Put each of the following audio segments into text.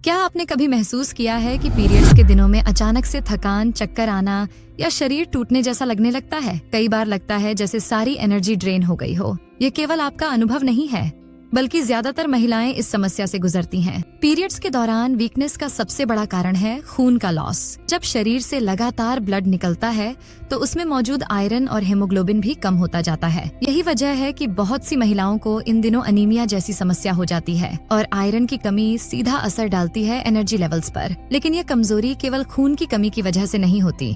क्या आपने कभी महसूस किया है कि पीरियड्स के दिनों में अचानक से थकान, चक्कर आना या शरीर टूटने जैसा लगने लगता है? कई बार लगता है जैसे सारी एनर्जी ड्रेन हो गई हो। ये केवल आपका अनुभव नहीं है, बल्कि ज्यादातर महिलाएं इस समस्या से गुजरती हैं। पीरियड्स के दौरान वीकनेस का सबसे बड़ा कारण है खून का लॉस। जब शरीर से लगातार ब्लड निकलता है तो उसमें मौजूद आयरन और हेमोग्लोबिन भी कम होता जाता है। यही वजह है कि बहुत सी महिलाओं को इन दिनों अनीमिया जैसी समस्या हो जाती है और आयरन की कमी सीधा असर डालती है एनर्जी लेवल्स पर। लेकिन ये कमजोरी केवल खून की कमी की वजह से नहीं होती।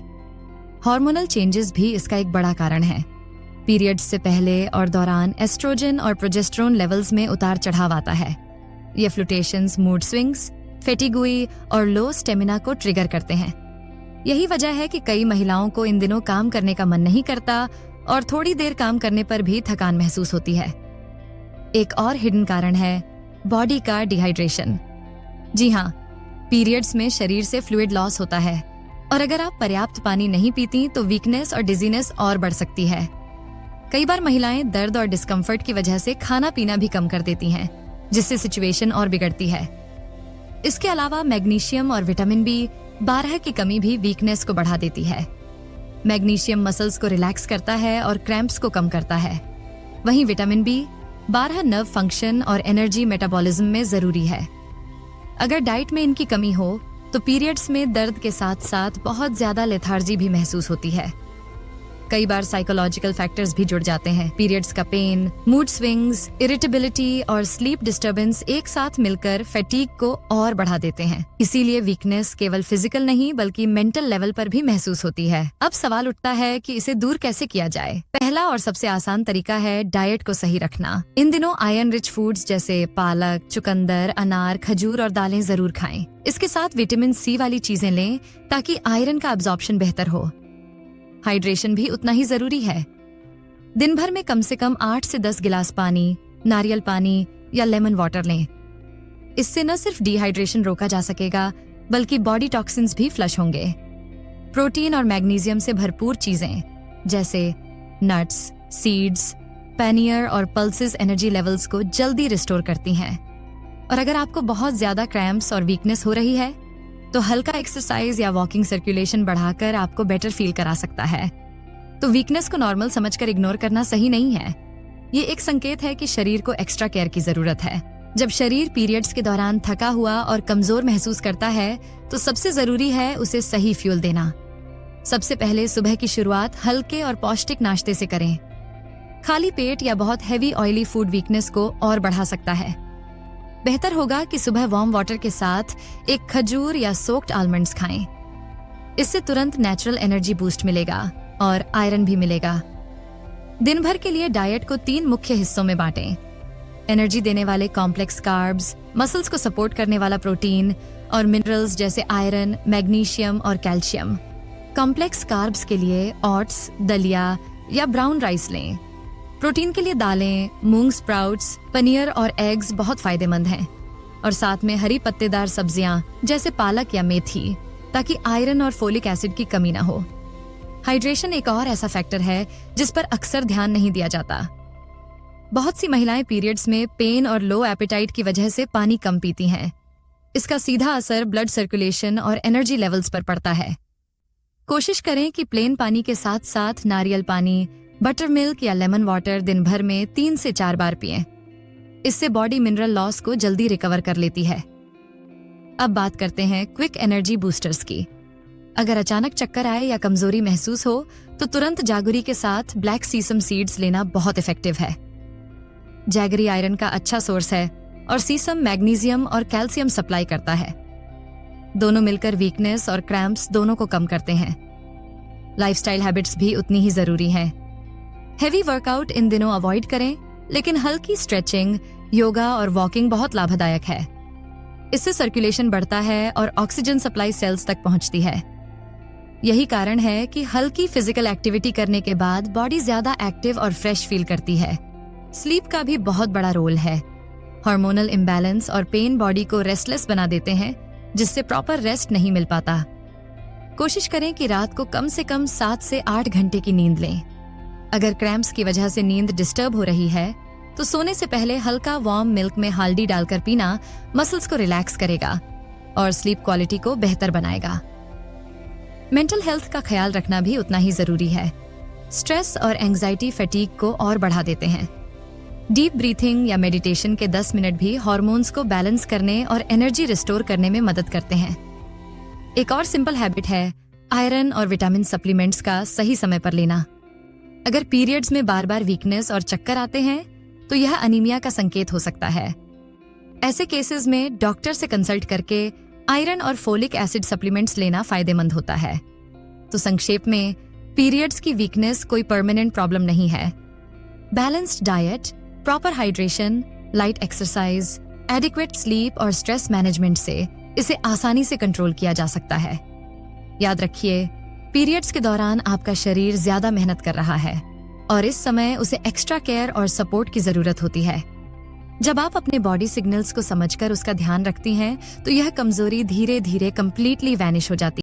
हार्मोनल चेंजेस भी इसका एक बड़ा कारण है। पीरियड्स से पहले और दौरान एस्ट्रोजन और प्रोजेस्टेरोन लेवल्स में उतार चढ़ाव आता है। ये फ्लुक्चुएशंस मूड स्विंग्स, फैटिगुई और लो स्टेमिना को ट्रिगर करते हैं। यही वजह है कि कई महिलाओं को इन दिनों काम करने का मन नहीं करता और थोड़ी देर काम करने पर भी थकान महसूस होती है। एक और हिडन कारण है बॉडी का डिहाइड्रेशन। जी हाँ, पीरियड्स में शरीर से फ्लूइड लॉस होता है और अगर आप पर्याप्त पानी नहीं पीती तो वीकनेस और डिजीनेस और बढ़ सकती है। कई बार महिलाएं दर्द और डिस्कम्फर्ट की वजह से खाना पीना भी कम कर देती हैं, जिससे सिचुएशन और बिगड़ती है। इसके अलावा मैग्नीशियम और विटामिन B12 की कमी भी वीकनेस को बढ़ा देती है। मैग्नीशियम मसल्स को रिलैक्स करता है और क्रैम्प्स को कम करता है। वहीं विटामिन B12 नर्व फंक्शन और एनर्जी मेटाबॉलिज्म में जरूरी है। अगर डाइट में इनकी कमी हो तो पीरियड्स में दर्द के साथ साथ बहुत ज्यादा लेथार्जी भी महसूस होती है। कई बार साइकोलॉजिकल फैक्टर्स भी जुड़ जाते हैं। पीरियड्स का पेन, मूड स्विंग्स, इरिटेबिलिटी और स्लीप डिस्टर्बेंस एक साथ मिलकर फैटीग को और बढ़ा देते हैं। इसीलिए वीकनेस केवल फिजिकल नहीं बल्कि मेंटल लेवल पर भी महसूस होती है। अब सवाल उठता है कि इसे दूर कैसे किया जाए। पहला और सबसे आसान तरीका है डाइट को सही रखना। इन दिनों आयरन रिच फूड्स जैसे पालक, चुकंदर, अनार, खजूर और दालें जरूर खाएं। इसके साथ विटामिन C वाली चीजें लें ताकि आयरन का एब्जॉर्प्शन बेहतर हो। हाइड्रेशन भी उतना ही जरूरी है। दिन भर में कम से कम 8 से 10 गिलास पानी, नारियल पानी या लेमन वाटर लें। इससे न सिर्फ डिहाइड्रेशन रोका जा सकेगा बल्कि बॉडी टॉक्सिन्स भी फ्लश होंगे। प्रोटीन और मैग्नीशियम से भरपूर चीजें जैसे नट्स, सीड्स, पैनियर और पल्सेस एनर्जी लेवल्स को जल्दी रिस्टोर करती हैं। और अगर आपको बहुत ज्यादा क्रैम्प्स और वीकनेस हो रही है तो हल्का एक्सरसाइज या वॉकिंग सर्कुलेशन बढ़ाकर आपको बेटर फील करा सकता है। तो वीकनेस को नॉर्मल समझकर इग्नोर करना सही नहीं है। ये एक संकेत है कि शरीर को एक्स्ट्रा केयर की जरूरत है। जब शरीर पीरियड्स के दौरान थका हुआ और कमजोर महसूस करता है तो सबसे जरूरी है उसे सही फ्यूल देना। सबसे पहले सुबह की शुरुआत हल्के और पौष्टिक नाश्ते से करें। खाली पेट या बहुत हैवी ऑयली फूड वीकनेस को और बढ़ा सकता है। बेहतर होगा कि सुबह वार्म वाटर के साथ एक खजूर या सोक्ड आलमंड्स खाएं। इससे तुरंत नेचुरल एनर्जी बूस्ट मिलेगा और आयरन भी मिलेगा। दिन भर के लिए डाइट को 3 मुख्य हिस्सों में बांटें। एनर्जी देने वाले कॉम्प्लेक्स कार्ब्स, मसल्स को सपोर्ट करने वाला प्रोटीन और मिनरल्स जैसे आयरन, मैग्नीशियम और कैल्शियम। कॉम्प्लेक्स कार्ब्स के लिए ओट्स, दलिया या ब्राउन राइस लें। प्रोटीन के लिए दालें, मूंग स्प्राउट्स, पनीर और एग्स बहुत फायदेमंद हैं। और साथ में हरी पत्तेदार सब्जियां जैसे पालक या मेथी, ताकि आयरन और फोलिक एसिड की कमी ना हो। हाइड्रेशन एक और ऐसा फैक्टर है जिस पर अक्सर ध्यान नहीं दिया जाता। बहुत सी महिलाएं पीरियड्स में पेन और लो एपेटाइट की वजह से पानी कम पीती हैं। इसका सीधा असर ब्लड सर्कुलेशन और एनर्जी लेवल्स पर पड़ता है। कोशिश करें कि प्लेन पानी के साथ साथ नारियल पानी, बटर मिल्क या लेमन वाटर दिन भर में 3 से 4 बार पिएं। इससे बॉडी मिनरल लॉस को जल्दी रिकवर कर लेती है। अब बात करते हैं क्विक एनर्जी बूस्टर्स की। अगर अचानक चक्कर आए या कमजोरी महसूस हो तो तुरंत जागरी के साथ ब्लैक सीसम सीड्स लेना बहुत इफेक्टिव है। जैगरी आयरन का अच्छा सोर्स है और सीसम मैग्नीशियम और कैल्शियम सप्लाई करता है। दोनों मिलकर वीकनेस और क्रैम्प्स दोनों को कम करते हैं। लाइफस्टाइल हैबिट्स भी उतनी ही जरूरी हैं। हेवी वर्कआउट इन दिनों अवॉइड करें, लेकिन हल्की स्ट्रेचिंग, योगा और वॉकिंग बहुत लाभदायक है। इससे सर्कुलेशन बढ़ता है और ऑक्सीजन सप्लाई सेल्स तक पहुंचती है। यही कारण है कि हल्की फिजिकल एक्टिविटी करने के बाद बॉडी ज्यादा एक्टिव और फ्रेश फील करती है। स्लीप का भी बहुत बड़ा रोल है। हार्मोनल इम्बैलेंस और पेन बॉडी को रेस्टलेस बना देते हैं, जिससे प्रॉपर रेस्ट नहीं मिल पाता। कोशिश करें कि रात को कम से कम 7 से 8 घंटे की नींद लें। अगर क्रैम्प्स की वजह से नींद डिस्टर्ब हो रही है तो सोने से पहले हल्का वार्म मिल्क में हल्दी डालकर पीना मसल्स को रिलैक्स करेगा। और स्लीप क्वालिटी को बेहतर बनाएगा। मेंटल हेल्थ का ख्याल रखना भी उतना ही जरूरी है। स्ट्रेस और एंजाइटी फैटीग को और बढ़ा देते हैं। डीप ब्रीथिंग या मेडिटेशन के 10 मिनट भी हार्मोन्स को बैलेंस करने और एनर्जी रिस्टोर करने में मदद करते हैं। एक और सिंपल हैबिट है आयरन और विटामिन सप्लीमेंट्स का सही समय पर लेना। अगर पीरियड्स में बार बार वीकनेस और चक्कर आते हैं तो यह अनीमिया का संकेत हो सकता है। ऐसे केसेस में डॉक्टर से कंसल्ट करके आयरन और फोलिक एसिड सप्लीमेंट्स लेना फायदेमंद होता है। तो संक्षेप में, पीरियड्स की वीकनेस कोई परमानेंट प्रॉब्लम नहीं है। Balanced diet, proper hydration, light exercise, adequate sleep और स्ट्रेस मैनेजमेंट से इसे आसानी से कंट्रोल किया जा सकता है। याद रखिए, पीरियड्स के दौरान आपका शरीर ज्यादा मेहनत कर रहा है और इस समय उसे एक्स्ट्रा केयर और सपोर्ट की जरूरत होती है। जब आप अपने बॉडी सिग्नल्स को समझकर उसका ध्यान रखती हैं, तो यह कमजोरी धीरे धीरे कंप्लीटली वैनिश हो जाती है।